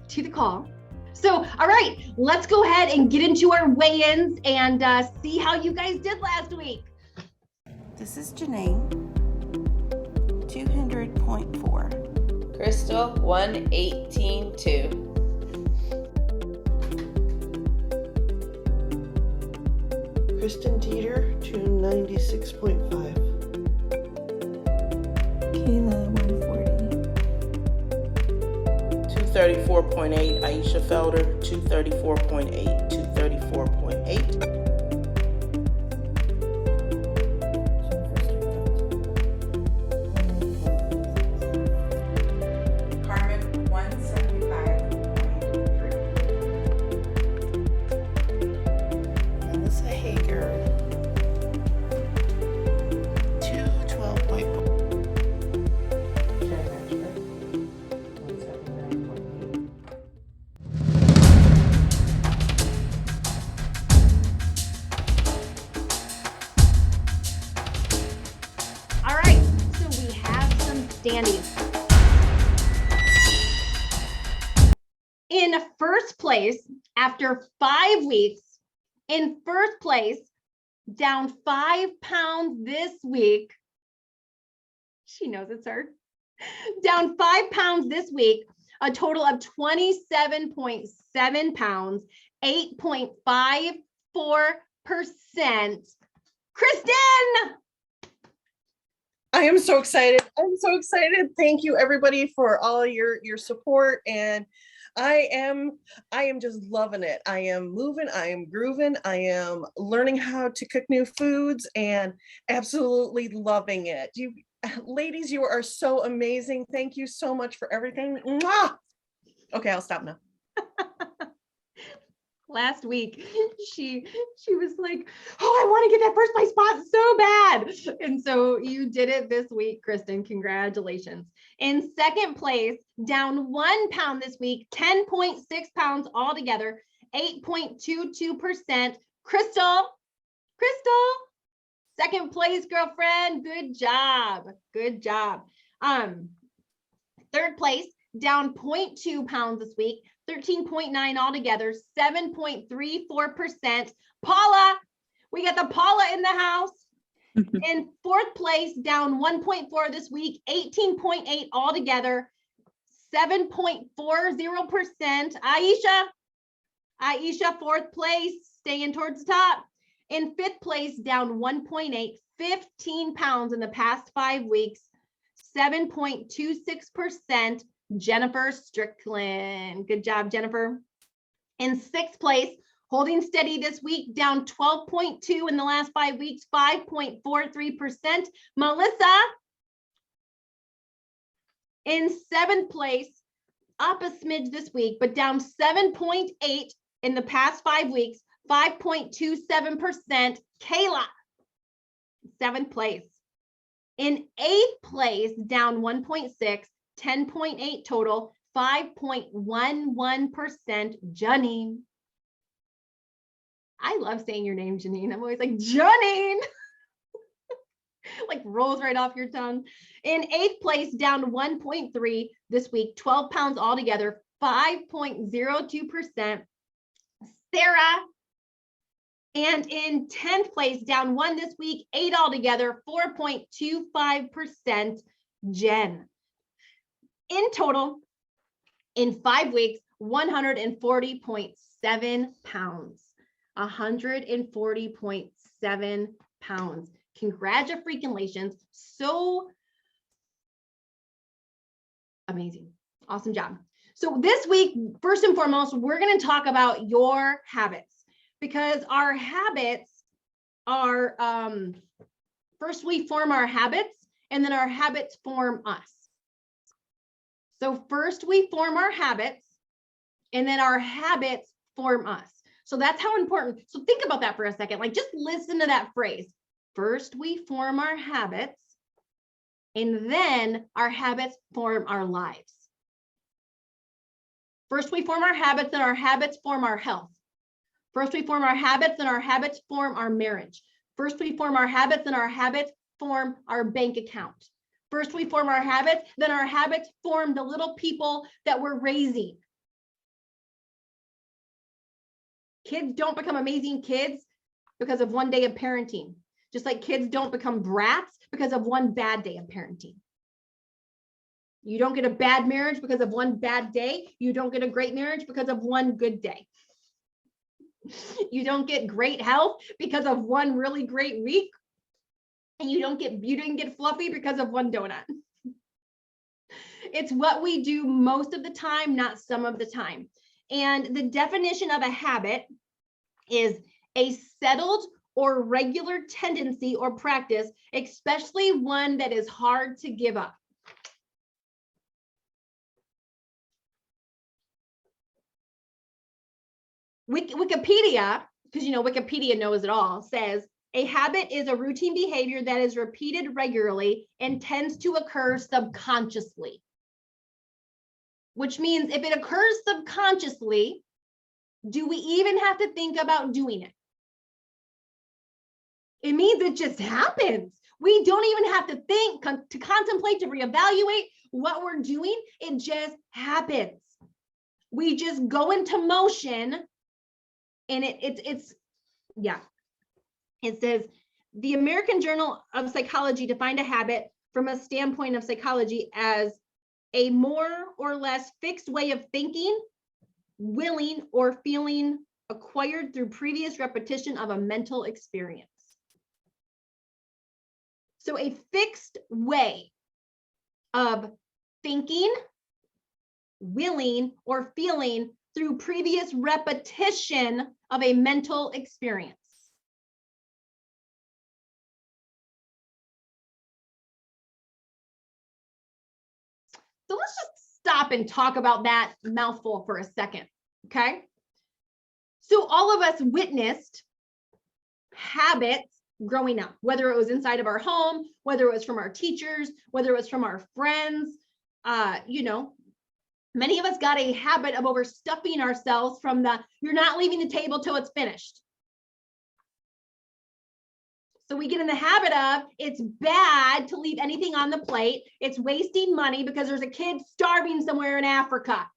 to the call. So, all right, let's go ahead and get into our weigh-ins and see how you guys did last week. This is Janine, 200.4. Crystal, 118.2. Kristen Teeter, 296.5. Kayla, 140. 234.8. Aisha Felder, 234.8. 234.8. Carmen, 175.3. Melissa Hager, 212.4. All right, so we have some standings. In first place, after 5 weeks, in first place, down 5 pounds this week. She knows it's her. Down 5 pounds this week, a total of 27.7 pounds, 8.54%. Kristen! I am so excited. I'm so excited. Thank you everybody for all your support, and I am just loving it. I am moving, I am grooving, I am learning how to cook new foods and absolutely loving it. You ladies, you are so amazing. Thank you so much for everything. Mwah! Okay, I'll stop now. Last week, she was like, oh, I want to get that first place spot so bad. And so you did it this week, Kristen. Congratulations. In second place, down 1 pound this week, 10.6 pounds altogether, 8.22%. Crystal. Second place, girlfriend. Good job. Good job. Third place, down 0.2 pounds this week, 13.9 altogether, 7.34%. Paula, we got the Paula in the house. In fourth place, down 1.4 this week, 18.8 altogether, 7.40%. Aisha, fourth place, staying towards the top. In fifth place, down 1.8, 15 pounds in the past 5 weeks, 7.26%. Jennifer Strickland. Good job, Jennifer. In sixth place, holding steady this week, down 12.2 in the last 5 weeks, 5.43%. Melissa. In seventh place, up a smidge this week, but down 7.8 in the past 5 weeks, 5.27%. Kayla, seventh place. In eighth place, down 1.6, 10.8 total, 5.11%. Janine. I love saying your name, Janine. I'm always like, Janine. Like rolls right off your tongue. In eighth place, down 1.3 this week, 12 pounds altogether, 5.02%. Sarah. And in 10th place, down 1 this week, 8 altogether, 4.25%. Jen. In total, in 5 weeks, 140.7 pounds. 140.7 pounds. Congratulations. So amazing. Awesome job. So this week, first and foremost, we're going to talk about your habits, because our habits are, first we form our habits, and then our habits form us. So first we form our habits, and then our habits form us. So that's how important. So think about that for a second. Like, just listen to that phrase. First we form our habits, and then our habits form our lives. First we form our habits, and our habits form our health. First we form our habits, and our habits form our marriage. First we form our habits, and our habits form our bank account. First we form our habits, then our habits form the little people that we're raising. Kids don't become amazing kids because of one day of parenting. Just like kids don't become brats because of one bad day of parenting. You don't get a bad marriage because of one bad day. You don't get a great marriage because of one good day. You don't get great health because of one really great week. And you didn't get fluffy because of one donut. It's what we do most of the time, not some of the time. And the definition of a habit is a settled or regular tendency or practice, especially one that is hard to give up. Wikipedia, because Wikipedia knows it all, says a habit is a routine behavior that is repeated regularly and tends to occur subconsciously. Which means if it occurs subconsciously, do we even have to think about doing it? It means it just happens. We don't even have to think, to contemplate, to reevaluate what we're doing. It just happens. We just go into motion, and it's yeah. It says the American Journal of Psychology defined a habit from a standpoint of psychology as a more or less fixed way of thinking, willing, or feeling acquired through previous repetition of a mental experience. So a fixed way of thinking, willing, or feeling through previous repetition of a mental experience. So let's just stop and talk about that mouthful for a second, okay? So all of us witnessed habits growing up, whether it was inside of our home, whether it was from our teachers, whether it was from our friends. Many of us got a habit of overstuffing ourselves from you're not leaving the table till it's finished. So we get in the habit of, it's bad to leave anything on the plate. It's wasting money because there's a kid starving somewhere in Africa.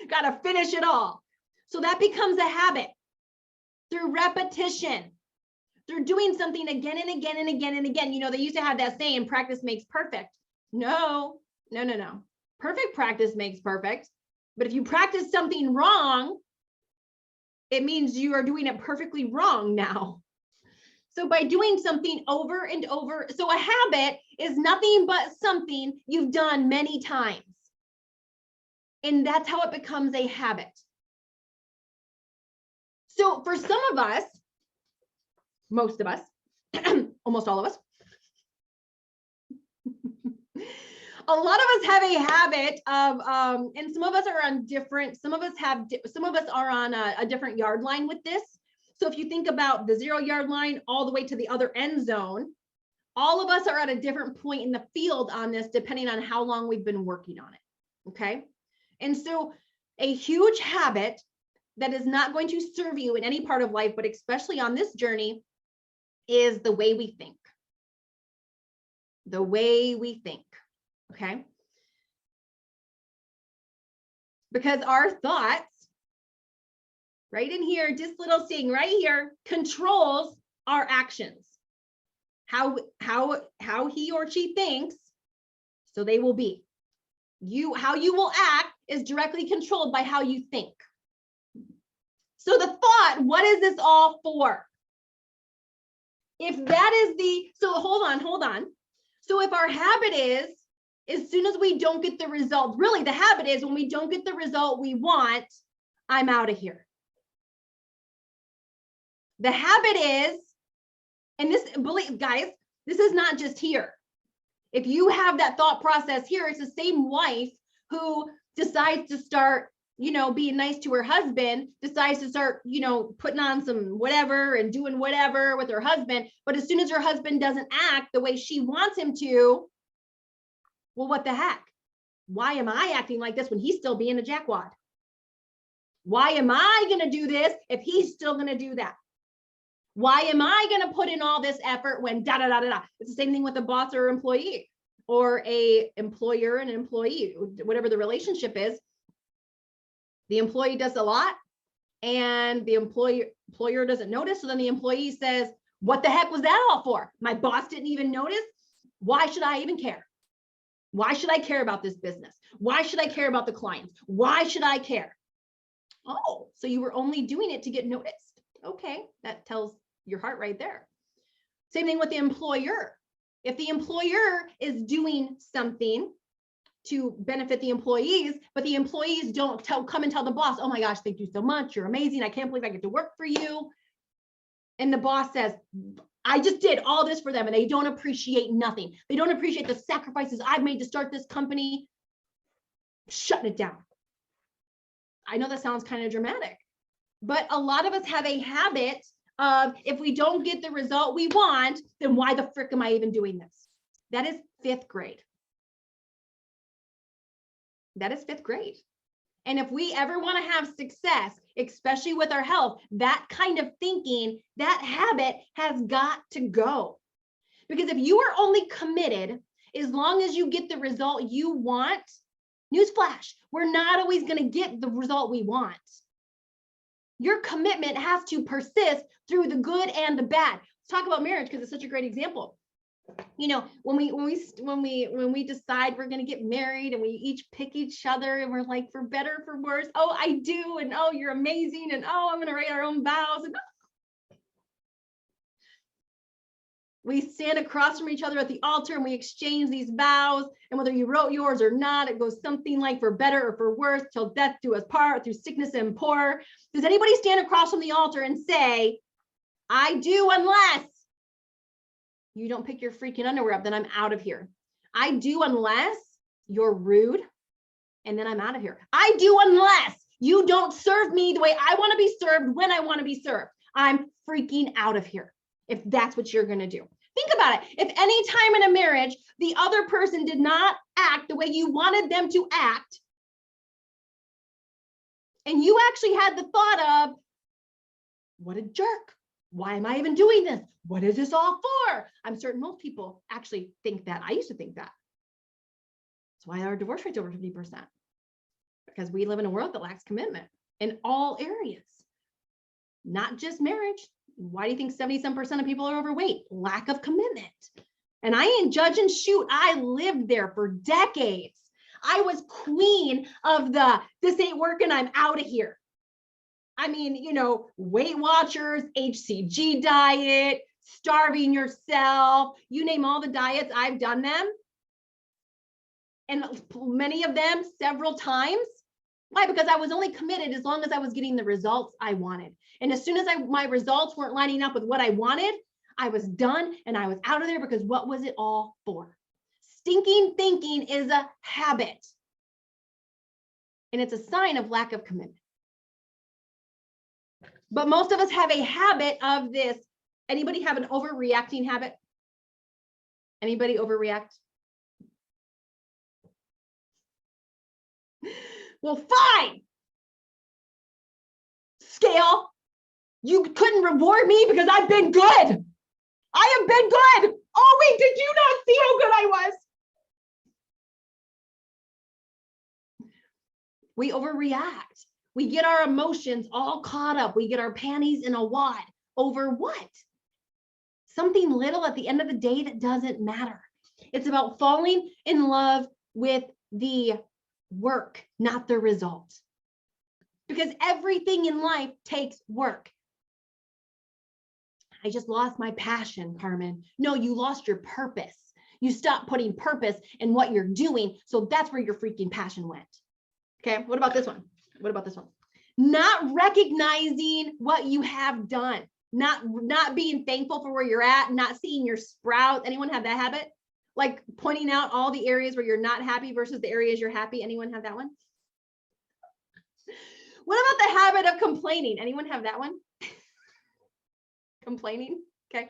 Got to finish it all. So that becomes a habit through repetition, through doing something again and again and again and again. They used to have that saying, practice makes perfect. No. Perfect practice makes perfect. But if you practice something wrong, it means you are doing it perfectly wrong now. So by doing something over and over, so a habit is nothing but something you've done many times. And that's how it becomes a habit. So for some of us, most of us, almost all of us, a lot of us have a habit of, and some of us are on different, some of us are on a different yard line with this. So if you think about the 0 yard line all the way to the other end zone, all of us are at a different point in the field on this, depending on how long we've been working on it, okay? And so a huge habit that is not going to serve you in any part of life, but especially on this journey, is the way we think. The way we think. Okay. Because our thoughts, right in here, this little thing right here, controls our actions. How he or she thinks, so they will be. How you will act is directly controlled by how you think. So the thought, what is this all for? If that is so hold on. So if our habit is, as soon as we don't get the result, really the habit is when we don't get the result we want, I'm out of here. The habit is, and this, believe guys, this is not just here. If you have that thought process here, it's the same wife who decides to start, being nice to her husband, decides to start, putting on some whatever and doing whatever with her husband. But as soon as her husband doesn't act the way she wants him to, well, what the heck? Why am I acting like this when he's still being a jackwad? Why am I going to do this if he's still going to do that? Why am I going to put in all this effort when da da da da da? It's the same thing with a boss or employee, or a employer and an employee, whatever the relationship is. The employee does a lot and the employer doesn't notice. So then the employee says, what the heck was that all for? My boss didn't even notice. Why should I even care? Why should I care about this business? Why should I care about the clients? Why should I care? Oh, so you were only doing it to get noticed. Okay, that tells your heart right there. Same thing with the employer. If the employer is doing something to benefit the employees, but the employees don't come and tell the boss, oh my gosh, thank you so much. You're amazing. I can't believe I get to work for you. And the boss says, I just did all this for them and they don't appreciate nothing. They don't appreciate the sacrifices I've made to start this company. Shutting it down. I know that sounds kind of dramatic, but a lot of us have a habit of if we don't get the result we want, then why the frick am I even doing this? That is 5th grade. That is 5th grade. And if we ever want to have success, especially with our health, that kind of thinking, that habit has got to go. Because if you are only committed as long as you get the result you want, newsflash, we're not always going to get the result we want. Your commitment has to persist through the good and the bad. Let's talk about marriage because it's such a great example. You know, when we decide we're going to get married and we each pick each other and we're like, for better, for worse. Oh, I do. And oh, you're amazing. And oh, I'm going to write our own vows. And we stand across from each other at the altar and we exchange these vows. And whether you wrote yours or not, it goes something like for better or for worse, till death do us part, through sickness and poor. Does anybody stand across from the altar and say, I do, unless you don't pick your freaking underwear up, then I'm out of here. I do unless you're rude, and then I'm out of here. I do unless you don't serve me the way I want to be served when I want to be served. I'm freaking out of here if that's what you're going to do. Think about it. If any time in a marriage, the other person did not act the way you wanted them to act, and you actually had the thought of, what a jerk. Why am I even doing this? What is this all for? I'm certain most people actually think that. I used to think that. That's why our divorce rate's over 50%. Because we live in a world that lacks commitment in all areas, not just marriage. Why do you think 77% of people are overweight? Lack of commitment. And I ain't judge and shoot. I lived there for decades. I was queen of the, this ain't working, I'm out of here. I mean, you know, Weight Watchers, HCG diet, starving yourself, you name all the diets, I've done them. And many of them several times. Why? Because I was only committed as long as I was getting the results I wanted. And as soon as my results weren't lining up with what I wanted, I was done and I was out of there, because what was it all for? Stinking thinking is a habit. And it's a sign of lack of commitment. But most of us have a habit of this. Anybody have an overreacting habit? Anybody overreact? Well, fine. Scale, you couldn't reward me because I've been good. I have been good. Oh, wait, did you not see how good I was? We overreact. We get our emotions all caught up. We get our panties in a wad over what? Something little at the end of the day that doesn't matter. It's about falling in love with the work, not the result. Because everything in life takes work. I just lost my passion, Carmen. No, you lost your purpose. You stopped putting purpose in what you're doing. So that's where your freaking passion went. Okay, what about this one? What about this one? Not recognizing what you have done, not being thankful for where you're at, not seeing your sprouts. Anyone have that habit? Like pointing out all the areas where you're not happy versus the areas you're happy. Anyone have that one? What about the habit of complaining? Anyone have that one? Complaining. Okay.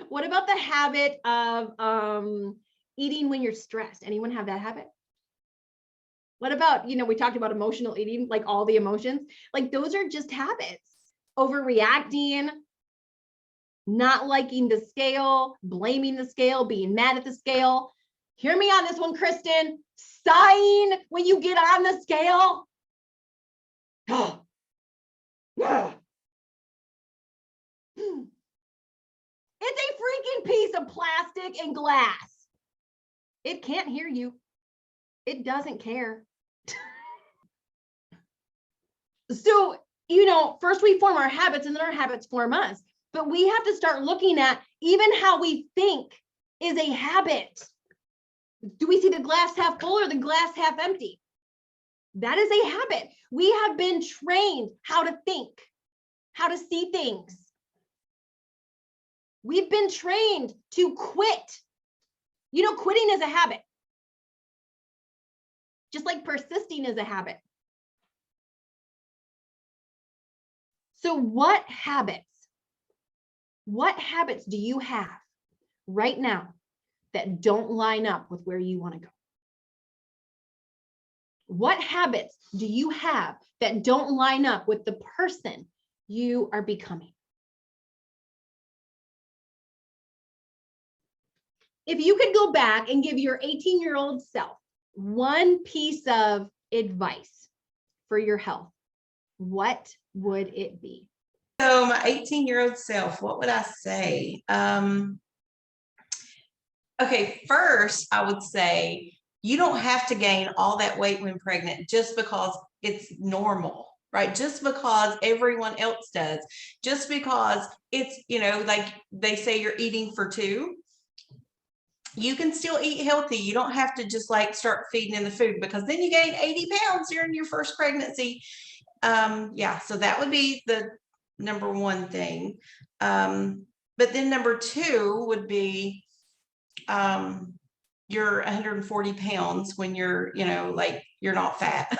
What about the habit of eating when you're stressed? Anyone have that habit? What about, you know, we talked about emotional eating, like all the emotions, like those are just habits. Overreacting, not liking the scale, blaming the scale, being mad at the scale. Hear me on this one, Kristen. Sighing when you get on the scale. Ugh. It's a freaking piece of plastic and glass. It can't hear you. It doesn't care. So, first we form our habits and then our habits form us. But we have to start looking at even how we think is a habit. Do we see the glass half full or the glass half empty? That is a habit. We have been trained how to think, how to see things. We've been trained to quit. Quitting is a habit. Just like persisting is a habit. So what habits do you have right now that don't line up with where you want to go? What habits do you have that don't line up with the person you are becoming? If you could go back and give your 18-year-old self one piece of advice for your health, what would it be? So my 18-year-old self, what would I say? Okay, first I would say you don't have to gain all that weight when pregnant just because it's normal, right? Just because everyone else does, just because it's, like they say you're eating for two. You can still eat healthy. You don't have to just like start feeding in the food, because then you gain 80 pounds during your first pregnancy. Yeah, so that would be the number one thing. But then number two would be you're 140 pounds when you're, like you're not fat.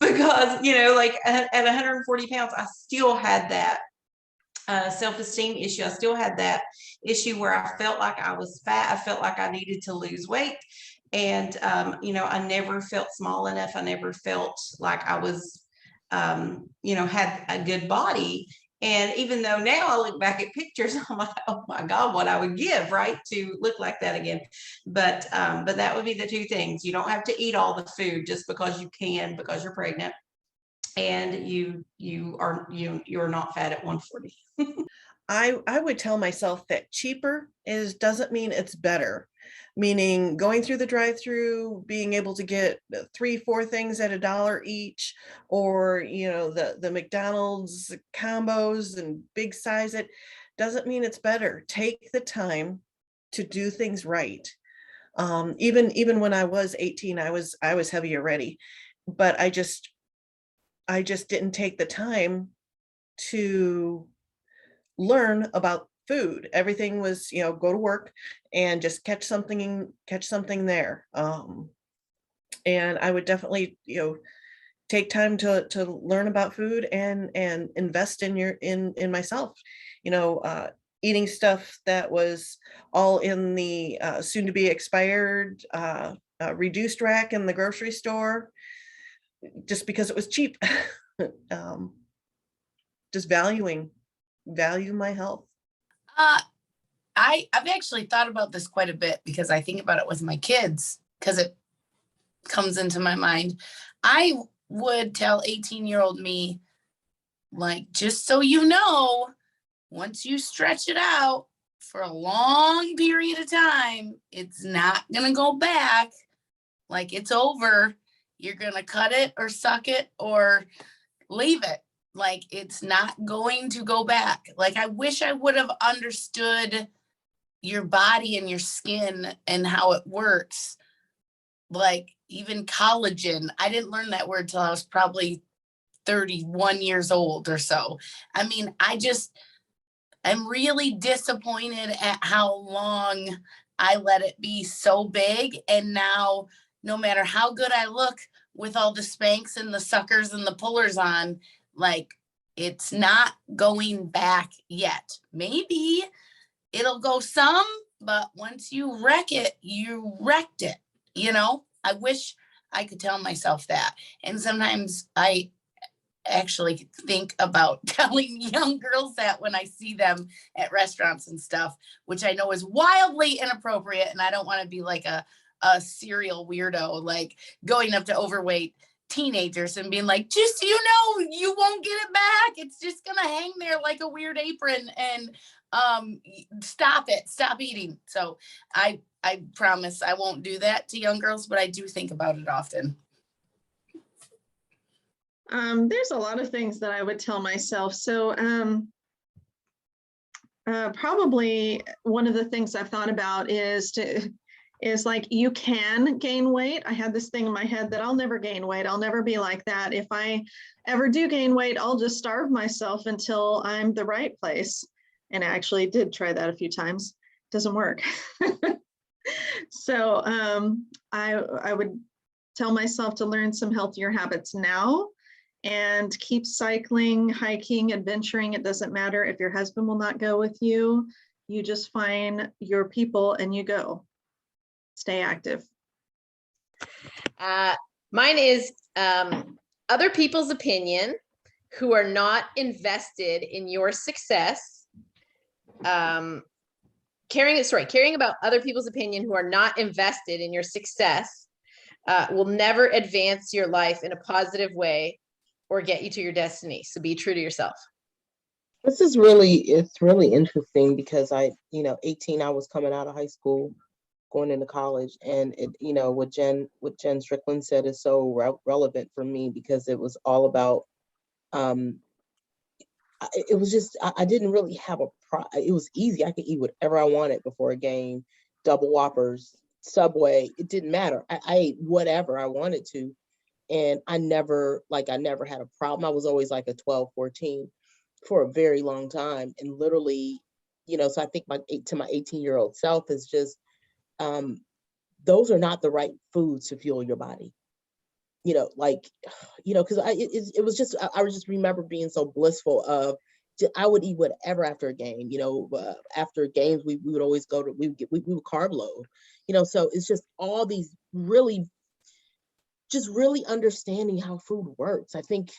Because, like at 140 pounds, I still had that self-esteem issue. I still had that issue where I felt like I was fat. I felt like I needed to lose weight. And, I never felt small enough. I never felt like I was, had a good body. And even though now I look back at pictures, I'm like, oh my God, what I would give, right, to look like that again. But that would be the two things. You don't have to eat all the food just because you can, because you're pregnant. And you're not fat at 140. I would tell myself that cheaper doesn't mean it's better. Meaning going through the drive-through, being able to get 3-4 things at $1 each, or the McDonald's combos and big size, it doesn't mean it's better. Take the time to do things right. Even when I was 18, I was heavy already, but I just didn't take the time to learn about food. Everything was, go to work and just catch something there. And I would definitely, take time to learn about food and invest in myself, eating stuff that was all in the soon to be expired reduced rack in the grocery store, just because it was cheap. Just value my health. I've actually thought about this quite a bit, because I think about it with my kids, because it comes into my mind. I would tell 18-year-old me, like, just so you know, once you stretch it out for a long period of time, it's not gonna go back. Like, it's over. You're gonna cut it or suck it or leave it. Like, it's not going to go back. Like, I wish I would have understood your body and your skin and how it works. Like, even collagen, I didn't learn that word till I was probably 31 years old or so. I mean, I'm really disappointed at how long I let it be so big. And now, no matter how good I look with all the Spanx and the suckers and the pullers on, like, it's not going back yet. Maybe it'll go some, but once you wreck it, you wrecked it. I wish I could tell myself that. And sometimes I actually think about telling young girls that when I see them at restaurants and stuff, which I know is wildly inappropriate. And I don't want to be like a serial weirdo, like going up to overweight teenagers and being like, just, you know, you won't get it back. It's just going to hang there like a weird apron, and stop eating. So I promise I won't do that to young girls, but I do think about it often. There's a lot of things that I would tell myself. So probably one of the things I've thought about is like, you can gain weight. I had this thing in my head that I'll never gain weight. I'll never be like that. If I ever do gain weight, I'll just starve myself until I'm the right place. And I actually did try that a few times. Doesn't work. So I would tell myself to learn some healthier habits now and keep cycling, hiking, adventuring. It doesn't matter if your husband will not go with you. You just find your people and you go. Stay active. Mine is other people's opinion who are not invested in your success. Caring about other people's opinion who are not invested in your success will never advance your life in a positive way or get you to your destiny. So be true to yourself. It's really interesting because 18, I was coming out of high school, going into college, and what Jen Strickland said is so relevant for me, because it was all about, it was just, I didn't really have it was easy. I could eat whatever I wanted before a game, double Whoppers, Subway, it didn't matter. I ate whatever I wanted to. And I never had a problem. I was always like a 12, 14 for a very long time. And literally, so I think my 18-year-old self is just, those are not the right foods to fuel your body. Because it was just, I just remember being so blissful of, I would eat whatever after a game. After games, we would always we would carb load. So it's just all these really understanding how food works. I think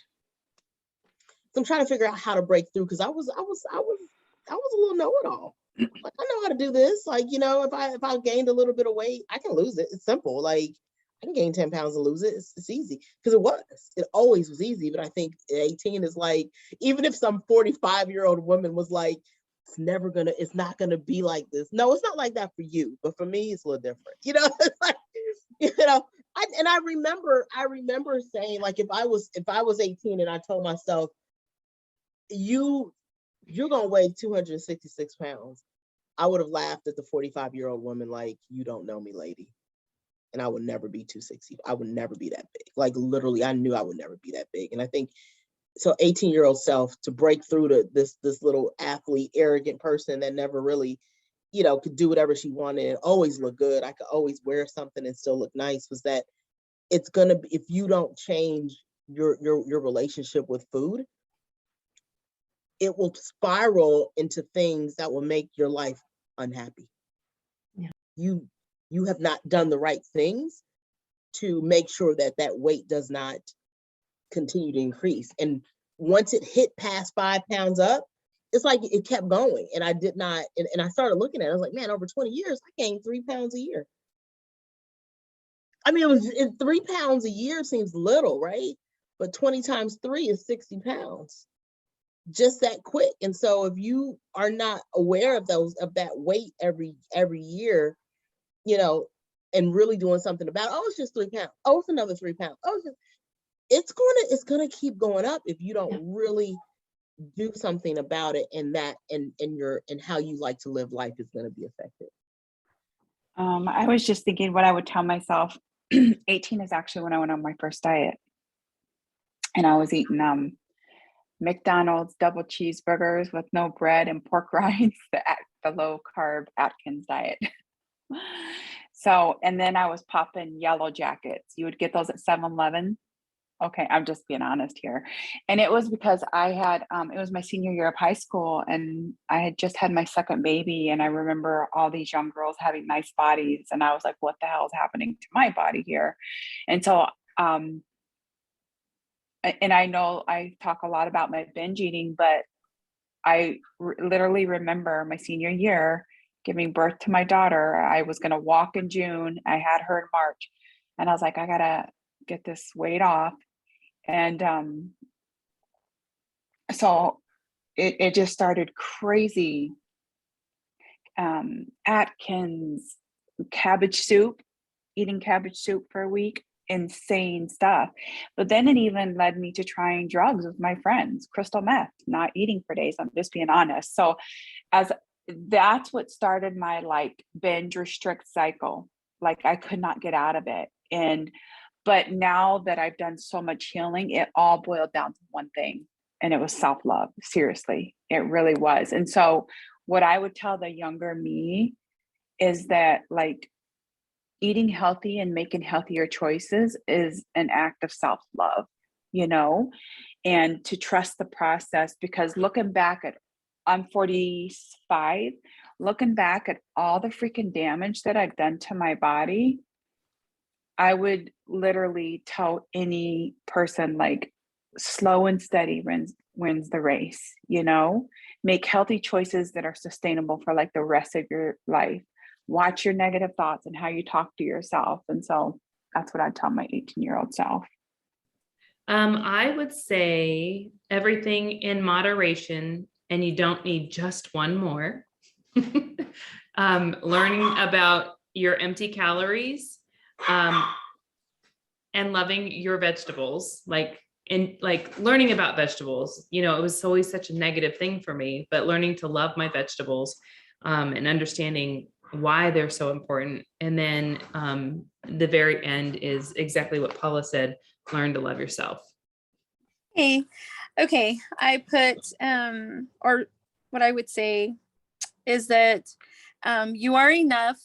I'm trying to figure out how to break through, because I was a little know-it-all. Like, I know how to do this. Like, if I gained a little bit of weight, I can lose it. It's simple. Like, I can gain 10 pounds and lose it. It's easy, because it always was easy. But I think 18 is like, even if some 45-year-old woman was like, it's not gonna be like this. No, it's not like that for you, but for me, it's a little different. It's like, I remember saying, like, if I was 18 and I told myself, you're gonna weigh 266 pounds, I would have laughed at the 45-year-old woman like, you don't know me, lady. And I would never be 260. I would never be that big. Like, literally, I knew I would never be that big. And I think, so 18-year-old self, to break through to this little athlete, arrogant person that never really, could do whatever she wanted and always look good. I could always wear something and still look nice. Was that it's gonna be, if you don't change your relationship with food, it will spiral into things that will make your life unhappy. Yeah. You have not done the right things to make sure that weight does not continue to increase. And once it hit past 5 pounds up, it's like it kept going. And I did not, and I started looking at it, I was like, man, over 20 years, I gained 3 pounds a year. I mean, 3 pounds a year seems little, right? But 20 times 3 is 60 pounds. Just that quick. And so if you are not aware of that weight every year, and really doing something about it, oh, it's just 3 pounds. Oh, it's another 3 pounds. Oh, it's gonna keep going up if you don't really do something about it, and how you like to live life is gonna be affected. I was just thinking what I would tell myself. 18 is actually when I went on my first diet, and I was eating McDonald's double cheeseburgers with no bread and pork rinds, the low carb Atkins diet. So, and then I was popping Yellow Jackets. You would get those at 7-Eleven. Okay, I'm just being honest here. And it was because I had, it was my senior year of high school, and I had just had my second baby. And I remember all these young girls having nice bodies. And I was like, what the hell is happening to my body here? And so, and I know I talk a lot about my binge eating, but I literally remember my senior year giving birth to my daughter. I was going to walk in June. I had her in March. And I was like, I got to get this weight off. And so it just started crazy. Atkins, cabbage soup, eating cabbage soup for a week, insane stuff. But then it even led me to trying drugs with my friends, crystal meth, not eating for days. I'm just being honest. So as that's what started my like binge restrict cycle. Like I could not get out of it. But now that I've done so much healing, it all boiled down to one thing, and it was self-love. Seriously, it really was. And so what I would tell the younger me is that like eating healthy and making healthier choices is an act of self-love, you know, and to trust the process, because looking back at, I'm 45, looking back at all the freaking damage that I've done to my body, I would literally tell any person like slow and steady wins the race, you know, make healthy choices that are sustainable for like the rest of your life. Watch your negative thoughts and how you talk to yourself. And so that's what I'd tell my 18-year-old self. I would say everything in moderation, and you don't need just one more. Learning about your empty calories, and loving your vegetables, like learning about vegetables. You know, it was always such a negative thing for me, but learning to love my vegetables, and understanding why they're so important. And then the very end is exactly what Paula said, learn to love yourself. Hey, okay. I put, or what I would say is that you are enough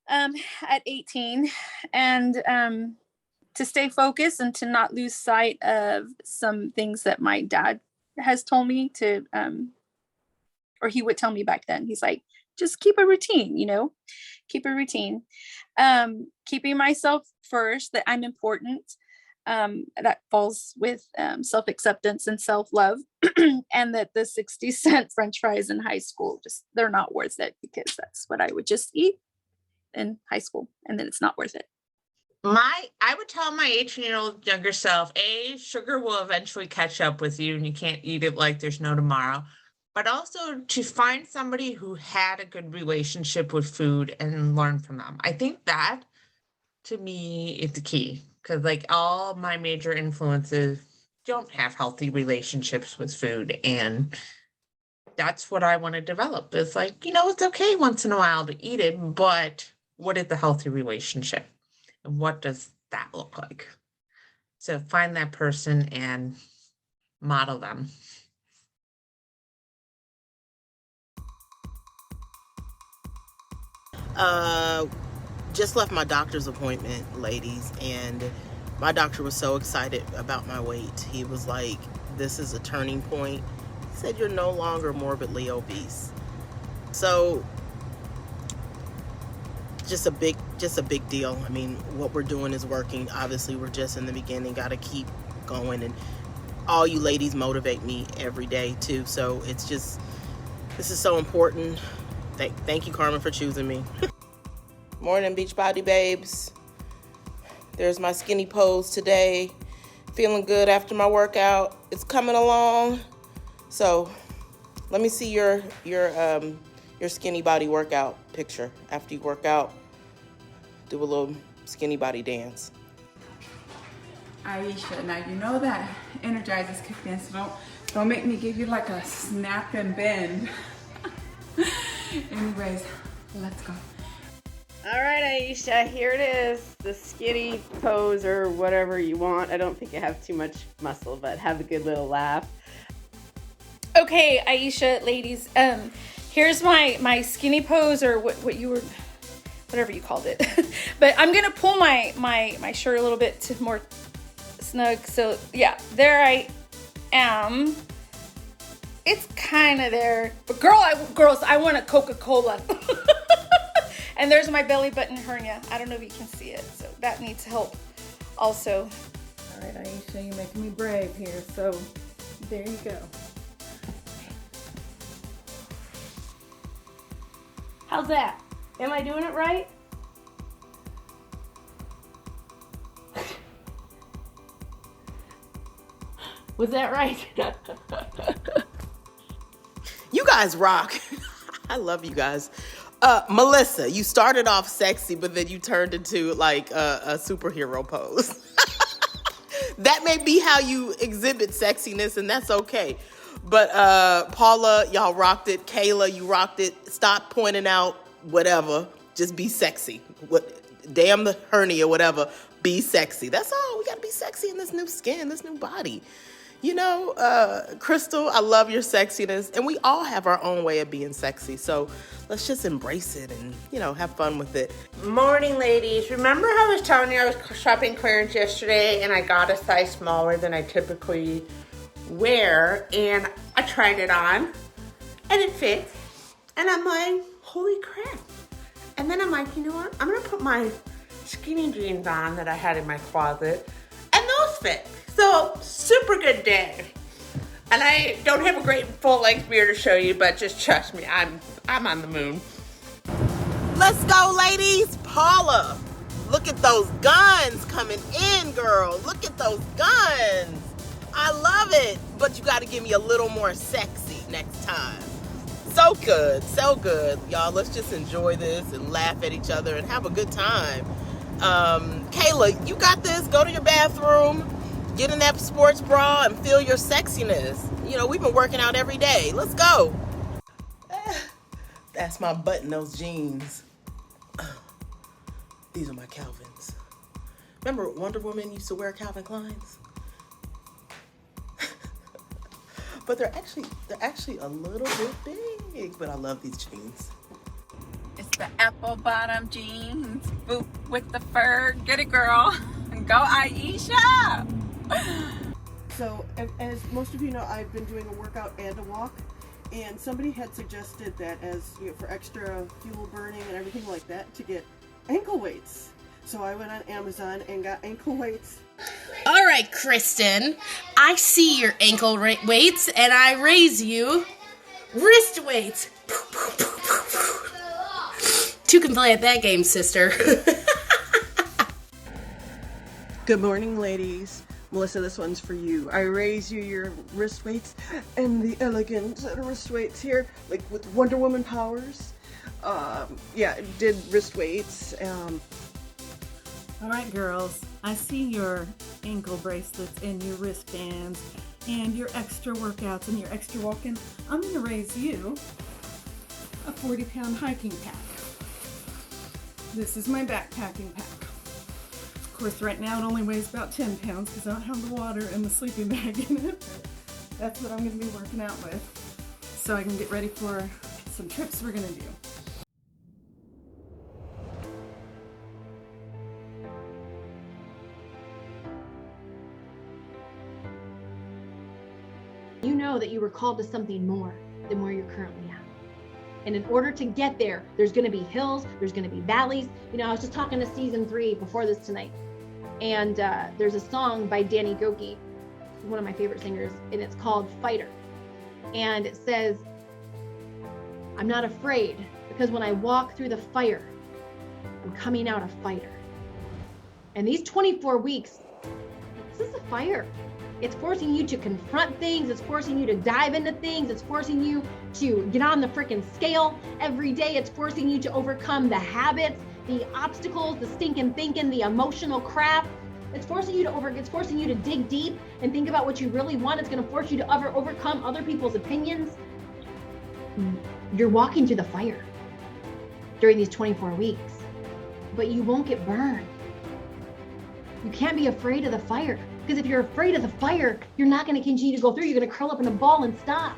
at 18, and to stay focused and to not lose sight of some things that my dad has told me to, or he would tell me back then. He's like, just keep a routine, you know, keep a routine. Keeping myself first, that I'm important. That falls with self-acceptance and self-love. And that the 60-cent French fries in high school, just they're not worth it, because that's what I would just eat in high school, and then it's not worth it. I would tell my 18-year-old younger self, sugar will eventually catch up with you and you can't eat it like there's no tomorrow. But also to find somebody who had a good relationship with food and learn from them. I think that, to me, is the key, because like all my major influences don't have healthy relationships with food, and that's what I want to develop. It's like, you know, it's okay once in a while to eat it, but what is the healthy relationship? And what does that look like? So find that person and model them. Just left my doctor's appointment, ladies, and my doctor was so excited about my weight. He was like, this is a turning point. He said, you're no longer morbidly obese. So just a big deal. I mean, what we're doing is working. Obviously, we're just in the beginning, got to keep going, and all you ladies motivate me every day too. So it's just, this is so important. Thank you, Carmen, for choosing me. Morning, Beachbody babes. There's my skinny pose today. Feeling good after my workout. It's coming along. So let me see your skinny body workout picture. After you work out, do a little skinny body dance. Aisha, now you know that Energizer's kicked in, so don't make me give you like a snap and bend. Anyways, let's go. All right, Aisha, here it is, the skinny pose or whatever you want. I don't think I have too much muscle, but have a good little laugh. Okay, Aisha, ladies, here's my skinny pose, or what you were, whatever you called it. But I'm gonna pull my shirt a little bit to more snug. So yeah, there I am. It's kind of there, but girls, I want a Coca-Cola. And there's my belly button hernia. I don't know if you can see it, so that needs help also. All right, Aisha, you're making me brave here, so there you go. How's that? Am I doing it right? Was that right? You guys rock. I love you guys. Melissa, you started off sexy, but then you turned into like a superhero pose. That may be how you exhibit sexiness, and that's okay. But Paula, y'all rocked it. Kayla, you rocked it. Stop pointing out whatever. Just be sexy. Damn the hernia, whatever. Be sexy. That's all. We got to be sexy in this new skin, this new body. You know, Crystal, I love your sexiness, and we all have our own way of being sexy. So let's just embrace it and, you know, have fun with it. Morning, ladies. Remember how I was telling you I was shopping clearance yesterday and I got a size smaller than I typically wear, and I tried it on and it fits, and I'm like, holy crap. And then I'm like, you know what? I'm gonna put my skinny jeans on that I had in my closet, and those fit. So, super good day. And I don't have a great full-length mirror to show you, but just trust me, I'm on the moon. Let's go, ladies. Paula, look at those guns coming in, girl. Look at those guns. I love it. But you got to give me a little more sexy next time. So good. So good. Y'all, let's just enjoy this and laugh at each other and have a good time. Kayla, you got this. Go to your bathroom. Get in that sports bra and feel your sexiness. You know, we've been working out every day. Let's go. That's my button, those jeans. These are my Calvins. Remember Wonder Woman used to wear Calvin Kleins? But they're actually a little bit big, but I love these jeans. It's the apple bottom jeans, boot with the fur. Get it, girl. Go, Aisha. So as most of you know, I've been doing a workout and a walk, and somebody had suggested that as for extra fuel burning and everything like that, to get ankle weights. So I went on Amazon and got ankle weights. All right, Kristen, I see your ankle weights, and I raise you wrist weights. Two can play at that game, sister. Good morning, ladies. Melissa, this one's for you. I raise you your wrist weights and the elegant wrist weights here, like with Wonder Woman powers. Did wrist weights. All right, girls, I see your ankle bracelets and your wristbands and your extra workouts and your extra walking. I'm going to raise you a 40-pound hiking pack. This is my backpacking pack. Of course, right now it only weighs about 10 pounds because I don't have the water and the sleeping bag in it. That's what I'm going to be working out with so I can get ready for some trips we're going to do. You know that you were called to something more than where you're currently at. And in order to get there, there's going to be hills, there's going to be valleys. You know, I was just talking to season 3 before this tonight. And there's a song by Danny Goki, one of my favorite singers, and it's called Fighter. And it says, I'm not afraid because when I walk through the fire, I'm coming out a fighter. And these 24 weeks, this is a fire. It's forcing you to confront things. It's forcing you to dive into things. It's forcing you to get on the freaking scale every day. It's forcing you to overcome the habits, the obstacles, the stinking thinking, the emotional crap. It's forcing you to dig deep and think about what you really want. It's going to force you to overcome other people's opinions. You're walking through the fire during these 24 weeks, but you won't get burned. You can't be afraid of the fire. Because if you're afraid of the fire, you're not going to continue to go through. You're going to curl up in a ball and stop.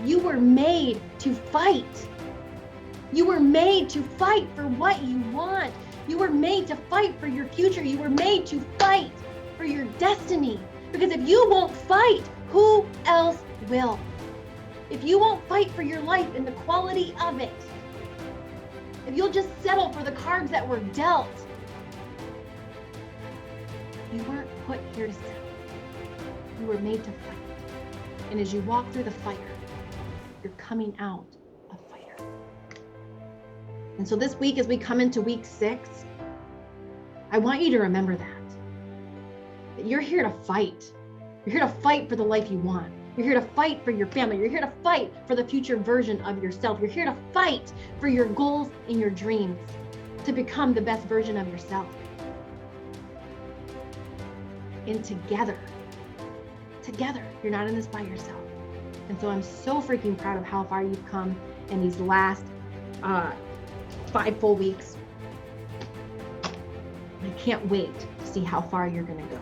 You were made to fight. You were made to fight for what you want. You were made to fight for your future. You were made to fight for your destiny. Because if you won't fight, who else will? If you won't fight for your life and the quality of it, if you'll just settle for the cards that were dealt, you weren't put here to settle. You were made to fight. And as you walk through the fire, you're coming out a fighter. And so this week, as we come into week 6, I want you to remember that you're here to fight. You're here to fight for the life you want. You're here to fight for your family. You're here to fight for the future version of yourself. You're here to fight for your goals and your dreams, to become the best version of yourself. And together, you're not in this by yourself. And so I'm so freaking proud of how far you've come in these last 5 full weeks. I can't wait to see how far you're gonna go.